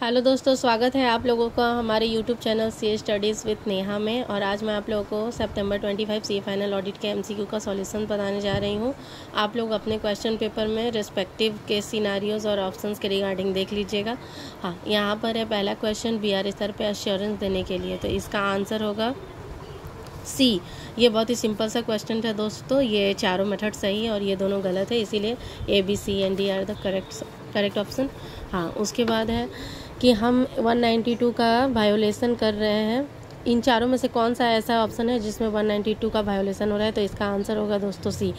Hello दोस्तों, स्वागत है आप लोगों का हमारे YouTube channel C studies with Neha में। और आज मैं आप लोगों को सितंबर 25 सी फाइनल ऑडिट के एमसीक्यू का सॉल्यूशन बताने जा रही हूं। आप लोग अपने क्वेश्चन पेपर में रिस्पेक्टिव के सिनारियोज और ऑप्शंस के रिगार्डिंग देख लीजिएगा। हाँ, यहाँ पर है पहला क्वेश्चन, बीआर स्तर पर एश्योरेंस देने के लिए, तो इसका आंसर होगा सी। ये बहुत ही सिंपल सा क्वेश्चन था दोस्तों, ये चारों मेथड सही है और ये दोनों गलत है, इसीलिए A B C and D are the correct option. हाँ, उसके बाद है कि हम 192 का वायोलेशन कर रहे हैं। इन चारों में से कौन सा ऐसा ऑप्शन है जिसमें 192 का वायोलेशन हो रहा है, तो इसका आंसर होगा दोस्तों सी।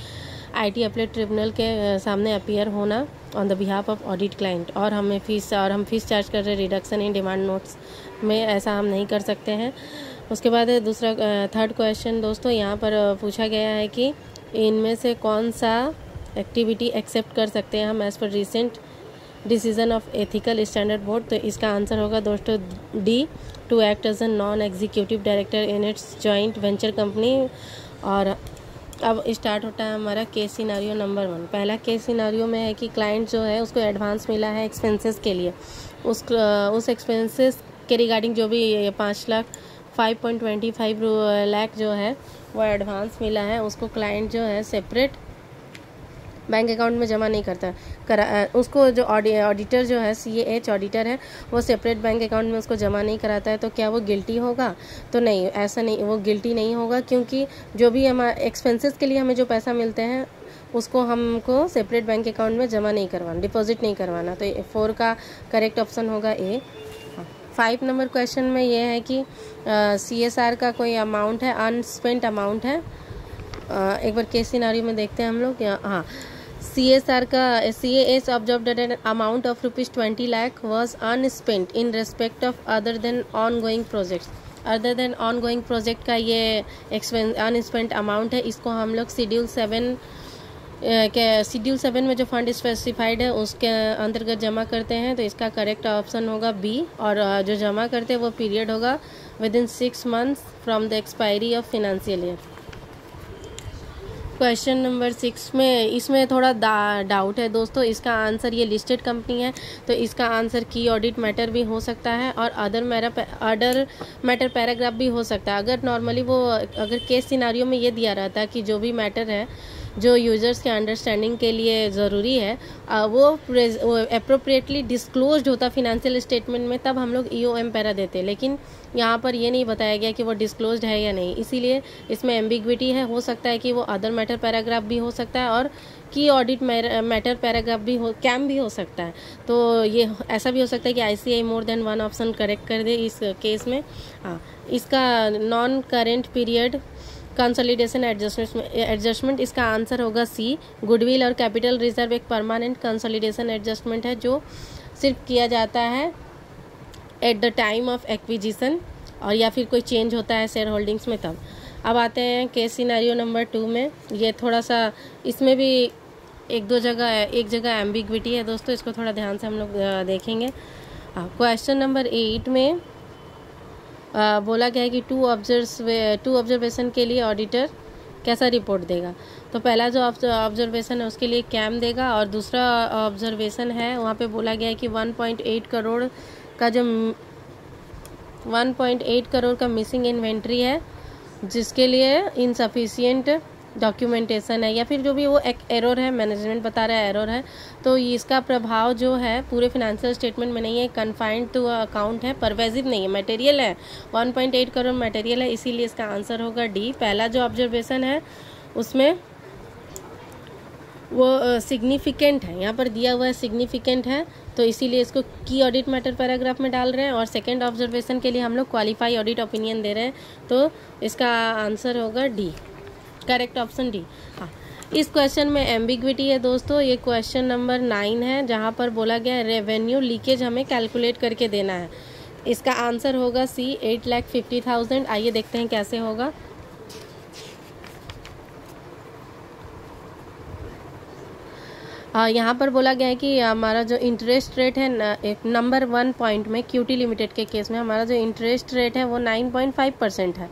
आईटी अपीलेट ट्रिब्यूनल के सामने अपीयर होना on the behalf of audit client, और हम फीस चार्ज कर रहे हैं रिडक्शन इन डिमांड नोट्स में, ऐसा हम नहीं कर सकते हैं। उसके बाद दूसरा थर्ड क्वेश्चन दोस्तों, यहाँ पर पूछा गया है कि इनमें से कौन सा एक्टिविटी एक्सेप्ट कर सकते हैं हम as per recent decision of ethical standard board, तो इसका आंसर होगा दोस्तों D, to act as a non executive director in its joint venture company. और अब स्टार्ट होता है हमारा केस सिनारियो नंबर 1। पहला केस सिनारियो में है कि क्लाइंट जो है उसको एडवांस मिला है एक्सपेंसेस के लिए, उस एक्सपेंसेस के रिगार्डिंग जो भी 5,25 लाख जो है वो एडवांस मिला है, उसको क्लाइंट जो है सेपरेट बैंक अकाउंट में जमा नहीं करता उसको जो ऑडिटर जो है CAH ऑडिटर है वो सेपरेट बैंक अकाउंट में उसको जमा नहीं कराता है, तो क्या वो गिल्टी होगा? तो नहीं, ऐसा नहीं, वो गिल्टी नहीं होगा, क्योंकि जो भी हमारे एक्सपेंसेस के लिए हमें जो पैसा मिलते हैं उसको हमको सेपरेट बैंक अकाउंट में जमा नहीं करवाना, डिपॉजिट नहीं करवाना, तो 4 का करेक्ट ऑप्शन होगा ए। 5 नंबर क्वेश्चन में ये है कि CSR का कोई अमाउंट है, अनस्पेंट अमाउंट है। एक बार केस सिनारियो में देखते हैं हम लोग। हाँ, CSR का CAS observed that an amount of ₹20 lakh was unspent in respect of other than ongoing projects. Other than ongoing project का ये अनस्पेंट अमाउंट है, इसको हम लोग शेड्यूल 7 में जो फंड स्पेसिफाइड है उसके अंतर्गत जमा करते हैं, तो इसका करेक्ट ऑप्शन होगा बी। और जो जमा करते हैं वो पीरियड होगा within 6 months from the expiry of financial year. Question number 6 में इसमें थोड़ा डाउट है दोस्तों, इसका आंसर ये लिस्टेड कंपनी है, तो इसका आंसर की ऑडिट मैटर भी हो सकता है और अदर मैटर पैराग्राफ भी हो सकता है। अगर नॉर्मली अगर केस सिनारियो में ये दिया रहता कि जो भी मैटर है जो यूजर्स के अंडरस्टैंडिंग के लिए ज़रूरी है वो अप्रोप्रिएटली डिस्क्लोज्ड होता फिनेंशियल स्टेटमेंट में, तब हम लोग EOM पैरा देते, लेकिन यहाँ पर ये नहीं बताया गया कि वो डिस्क्लोज्ड है या नहीं, इसीलिए इसमें एम्बिग्विटी है। हो सकता है कि वो अदर मैटर पैराग्राफ भी हो सकता है और की ऑडिट मैटर पैराग्राफ भी कैम भी हो सकता है, तो ये ऐसा भी हो सकता है कि ICAI more than 1 option correct कर दे इस केस में। हाँ, इसका non current period consolidation adjustment, इसका आंसर होगा सी। गुडविल और कैपिटल रिजर्व एक परमानेंट कंसोलिडेशन एडजस्टमेंट है जो सिर्फ किया जाता है at the time of acquisition, और या फिर कोई चेंज होता है शेयर होल्डिंग्स में तब। अब आते हैं केस सिनेरियो नंबर 2 में। ये थोड़ा सा इसमें भी एक जगह एम्बिग्विटी है दोस्तों, इसको थोड़ा ध्यान से हम लोग देखेंगे। क्वेश्चन नंबर 8 में बोला गया है कि टू ऑब्जर्वेशन के लिए ऑडिटर कैसा रिपोर्ट देगा, तो पहला जो ऑब्जर्वेशन है उसके लिए कैम देगा, और दूसरा ऑब्जर्वेशन है वहाँ पे बोला गया है कि 1.8 करोड़ का मिसिंग इन्वेंट्री है, जिसके लिए इनसफिशिएंट डॉक्यूमेंटेशन है, या फिर जो भी वो एक एरर है, मैनेजमेंट बता रहा है एरर है, तो इसका प्रभाव जो है पूरे फिनेंशियल स्टेटमेंट में नहीं है, कन्फाइंड टू अकाउंट है, परवेजिव नहीं है, मटेरियल है, 1.8 करोड़ मटेरियल है, इसीलिए इसका आंसर होगा डी। पहला जो ऑब्जर्वेशन है उसमें वो सिग्निफिकेंट है, यहाँ पर दिया हुआ है सिग्निफिकेंट है, तो इसीलिए इसको की ऑडिट मैटर पैराग्राफ में डाल रहे हैं, और सेकेंड ऑब्जर्वेशन के लिए हम लोग क्वालिफाई ऑडिट ओपिनियन दे रहे हैं, तो इसका आंसर होगा डी, करेक्ट ऑप्शन डी। हाँ, इस क्वेश्चन में एम्बिग्विटी है दोस्तों। ये क्वेश्चन नंबर 9 है, जहाँ पर बोला गया है रेवेन्यू लीकेज हमें कैलकुलेट करके देना है, इसका आंसर होगा सी, 8,50,000। आइए देखते हैं कैसे होगा। यहाँ पर बोला गया है कि हमारा जो इंटरेस्ट रेट है नंबर 1 पॉइंट में QT लिमिटेड के केस में हमारा जो इंटरेस्ट रेट है वो 9.5% है,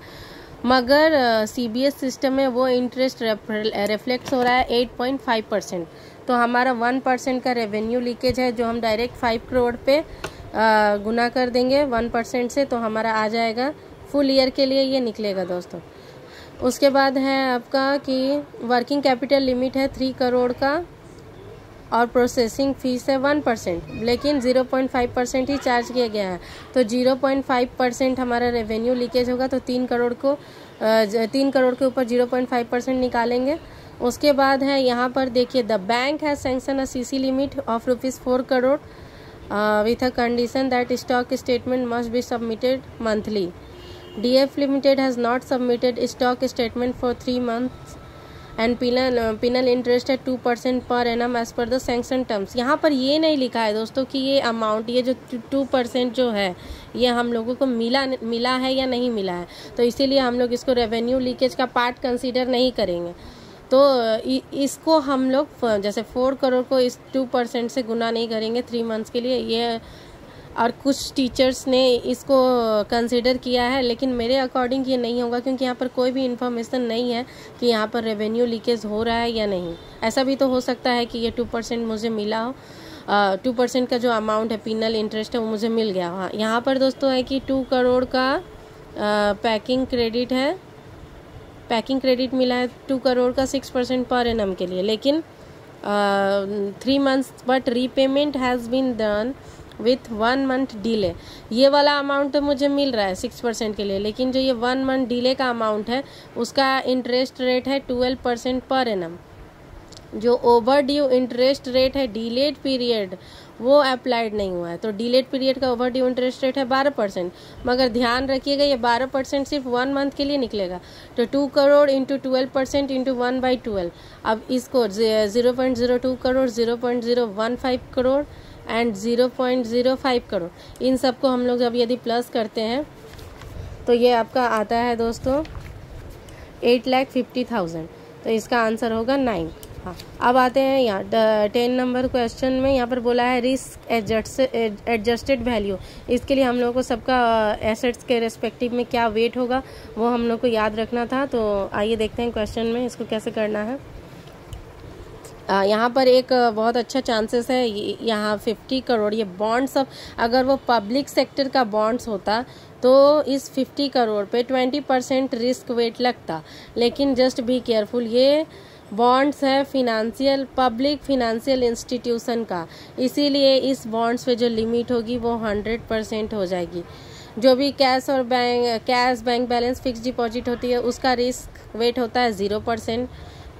मगर CBS सिस्टम में वो इंटरेस्ट रिफ्लेक्ट हो रहा है 8.5%। तो हमारा 1% का रेवेन्यू लीकेज है जो हम डायरेक्ट 5 करोड़ पे गुना कर देंगे 1% से, तो हमारा आ जाएगा फुल ईयर के लिए ये निकलेगा दोस्तों। उसके बाद है आपका कि वर्किंग कैपिटल लिमिट है 3 करोड़ का और प्रोसेसिंग फीस है 1%, लेकिन 0.5% ही चार्ज किया गया है, तो 0.5% हमारा रेवेन्यू लीकेज होगा, तो 3 करोड़ के ऊपर 0.5% निकालेंगे। उसके बाद है यहाँ पर देखिए, the bank has sanction a CC limit of ₹4 crore with a condition that stock statement must be submitted monthly. DF Limited has not submitted stock statement for 3 months and penal interest है 2% per annum as per the sanction terms। यहाँ पर ये नहीं लिखा है दोस्तों कि ये अमाउंट, ये जो 2% जो है ये हम लोगों को मिला है या नहीं मिला है, तो इसीलिए हम लोग इसको रेवेन्यू लीकेज का पार्ट कंसीडर नहीं करेंगे। तो इसको हम लोग जैसे 4 करोड़ को इस 2% से गुना नहीं करेंगे 3 मंथ्स के लिए, ये और कुछ टीचर्स ने इसको कंसिडर किया है, लेकिन मेरे अकॉर्डिंग ये नहीं होगा, क्योंकि यहाँ पर कोई भी इन्फॉर्मेशन नहीं है कि यहाँ पर रेवेन्यू लीकेज हो रहा है या नहीं। ऐसा भी तो हो सकता है कि ये 2% मुझे मिला हो, 2% का जो अमाउंट है पिनल इंटरेस्ट है वो मुझे मिल गया। हाँ, यहाँ पर दोस्तों है कि 2 करोड़ का पैकिंग क्रेडिट मिला है 2 करोड़ का 6% पर एनम के लिए, लेकिन 3 months but repayment has been done with 1 month delay. ये वाला अमाउंट तो मुझे मिल रहा है 6% के लिए, लेकिन जो ये 1 मंथ डिले का अमाउंट है उसका इंटरेस्ट रेट है 12% पर एनम। जो ओवर ड्यू इंटरेस्ट रेट है डिलेड पीरियड वो अप्लाइड नहीं हुआ है, तो डिलेड पीरियड का ओवर ड्यू इंटरेस्ट रेट है 12%, मगर ध्यान रखिएगा ये 12% सिर्फ 1 मंथ के लिए निकलेगा। तो 2 करोड़ इंटू 12% इंटू 1/12, अब इसको 0.02 करोड़, 0.015 करोड़ एंड 0.05 करोड़, इन सबको हम लोग जब यदि प्लस करते हैं तो ये आपका आता है दोस्तों 8,50,000, तो इसका आंसर होगा 9। हाँ, अब आते हैं यहाँ 10 नंबर क्वेश्चन में। यहाँ पर बोला है रिस्क एडजस्टेड वैल्यू, इसके लिए हम लोगों को सबका एसेट्स के रेस्पेक्टिव में क्या वेट होगा वो हम लोग को याद रखना था। तो आइए देखते हैं क्वेश्चन में इसको कैसे करना है। यहाँ पर एक बहुत अच्छा चांसेस है, यहाँ 50 करोड़ ये बॉन्ड्स, अब अगर वो पब्लिक सेक्टर का बॉन्ड्स होता तो इस 50 करोड़ पे 20% रिस्क वेट लगता, लेकिन जस्ट बी केयरफुल, ये बॉन्ड्स है पब्लिक फिनेंशियल इंस्टीट्यूशन का, इसीलिए इस बॉन्ड्स पे जो लिमिट होगी वो 100% हो जाएगी। जो भी cash bank balance fix deposit होती है उसका रिस्क वेट होता है 0%,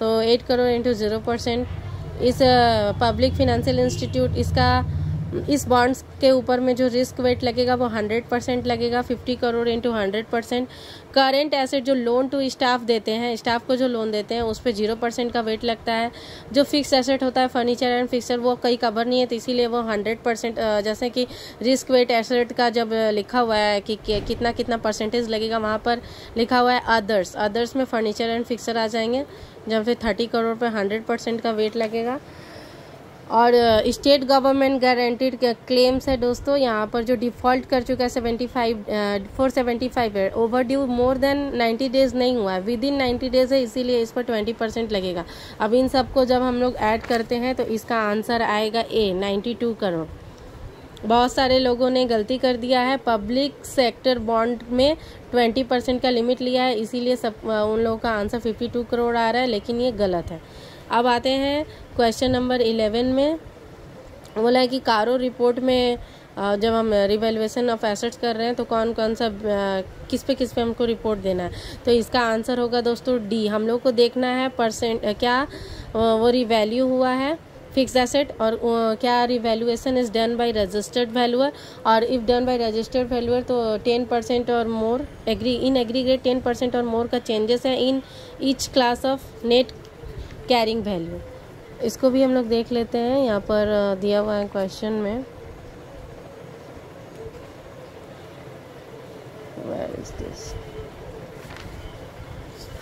तो 8 करोड़ इंटू 0%। इस पब्लिक फिनेंशियल इंस्टीट्यूट इस बॉन्ड्स के ऊपर में जो रिस्क वेट लगेगा वो 100% लगेगा, 50 करोड़ इंटू 100%। करेंट एसेट जो लोन टू स्टाफ देते हैं, स्टाफ को जो लोन देते हैं उस पर 0% का वेट लगता है। जो फिक्स एसेट होता है फर्नीचर एंड फिक्सर वो कहीं कवर नहीं है, तो इसीलिए वो 100%, जैसे कि रिस्क वेट एसेट का जब लिखा हुआ है कि कितना परसेंटेज लगेगा, वहाँ पर लिखा हुआ है अदर्स में फर्नीचर एंड फिक्सर आ जाएंगे, जब फिर 30 करोड़ पर 100% का वेट लगेगा। और स्टेट गवर्नमेंट गारंटीड क्लेम्स है दोस्तों, यहाँ पर जो डिफ़ॉल्ट कर चुका है 475 है, over due more than 90 days नहीं हुआ है, विद इन 90 डेज है, इसीलिए इस पर 20% लगेगा। अब इन सबको जब हम लोग ऐड करते हैं तो इसका आंसर आएगा ए 92 करोड़। बहुत सारे लोगों ने गलती कर दिया है, पब्लिक सेक्टर बॉन्ड में 20% का लिमिट लिया है, इसीलिए उन लोगों का आंसर 52 करोड़ आ रहा है, लेकिन ये गलत है। अब आते हैं क्वेश्चन नंबर 11 में। बोला है कि कारो रिपोर्ट में जब हम रिवैल्यूएशन ऑफ एसेट्स कर रहे हैं तो कौन कौन सा किस पे हमको रिपोर्ट देना है, तो इसका आंसर होगा दोस्तों डी। हम लोग को देखना है क्या वो रिवैल्यू हुआ है फिक्स एसेट, और क्या revaluation is done by registered valuer, और if done by registered valuer तो 10% और मोर इन एग्रीगेट 10% और मोर का चेंजेस है in each class of net carrying value. इसको भी हम लोग देख लेते हैं, यहाँ पर दिया हुआ है क्वेश्चन में। Where is this?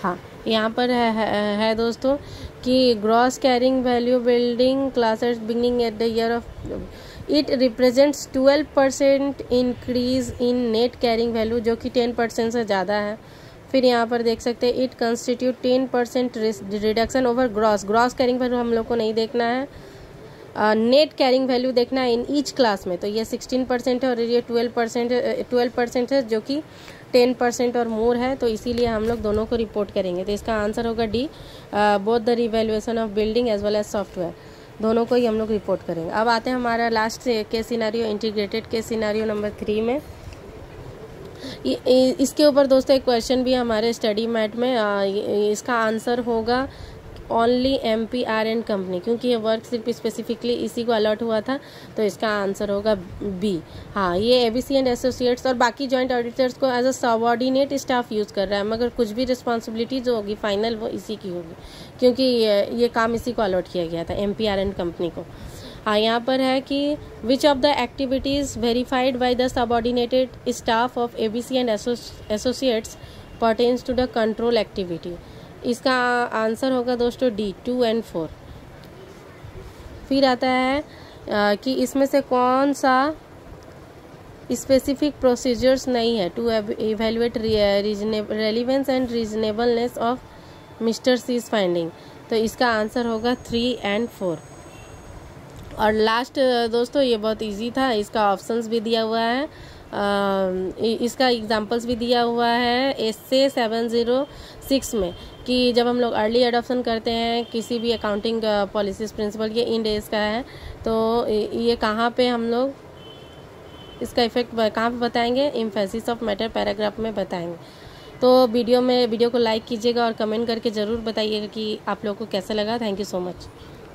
हाँ, यहाँ पर है दोस्तों कि gross carrying value building classes beginning at the year of it represents 12% increase in net carrying value, जो कि 10% से ज़्यादा है। फिर यहाँ पर देख सकते हैं it constitute 10% reduction over gross carrying value हम लोग को नहीं देखना है। नेट कैरिंग वैल्यू देखना है इन ईच क्लास में, तो ये 16% है और ये 12% है, जो कि 10% और मोर है, तो इसीलिए हम लोग दोनों को रिपोर्ट करेंगे। तो इसका आंसर होगा D, both the revaluation of building as well as software, दोनों को ही हम लोग रिपोर्ट करेंगे। अब आते हैं हमारा last case scenario, integrated case scenario number 3 में। इसके ऊपर दोस्तों एक क्वेश्चन भी हमारे स्टडी मैट में, इसका आंसर होगा ओनली MPRN कंपनी, क्योंकि ये वर्क सिर्फ स्पेसिफिकली इसी को अलॉट हुआ था, तो इसका आंसर होगा बी। हाँ, ये ABC एंड एसोसिएट्स और बाकी जॉइंट ऑडिटर्स को as a subordinate staff use कर रहा है, मगर कुछ भी रिस्पॉन्सिबिलिटी जो होगी फाइनल वो इसी की होगी, क्योंकि ये काम इसी को अलॉट किया गया था, MPRN कंपनी को। हाँ, यहाँ पर है कि which of the activities verified by the subordinated staff of ABC and associates pertains to the control activity. इसका आंसर होगा दोस्तों डी, 2 और 4। फिर आता है कि इसमें से कौन सा स्पेसिफिक प्रोसीजर्स नहीं है to evaluate relevance and reasonableness of mister C's finding, तो इसका आंसर होगा 3 और 4। और लास्ट दोस्तों ये बहुत इजी था, इसका ऑप्शंस भी दिया हुआ है, इसका एग्जांपल्स भी दिया हुआ है एसए 706 में, कि जब हम लोग अर्ली एडॉप्शन करते हैं किसी भी अकाउंटिंग पॉलिसीज प्रिंसिपल, ये इन डेज का है, तो ये कहाँ पे हम लोग इसका इफेक्ट कहाँ पे बताएंगे, एम्फेसिस ऑफ मैटर पैराग्राफ में बताएंगे। तो वीडियो को लाइक कीजिएगा और कमेंट करके ज़रूर बताइएगा कि आप लोगों को कैसा लगा। Thank you so much.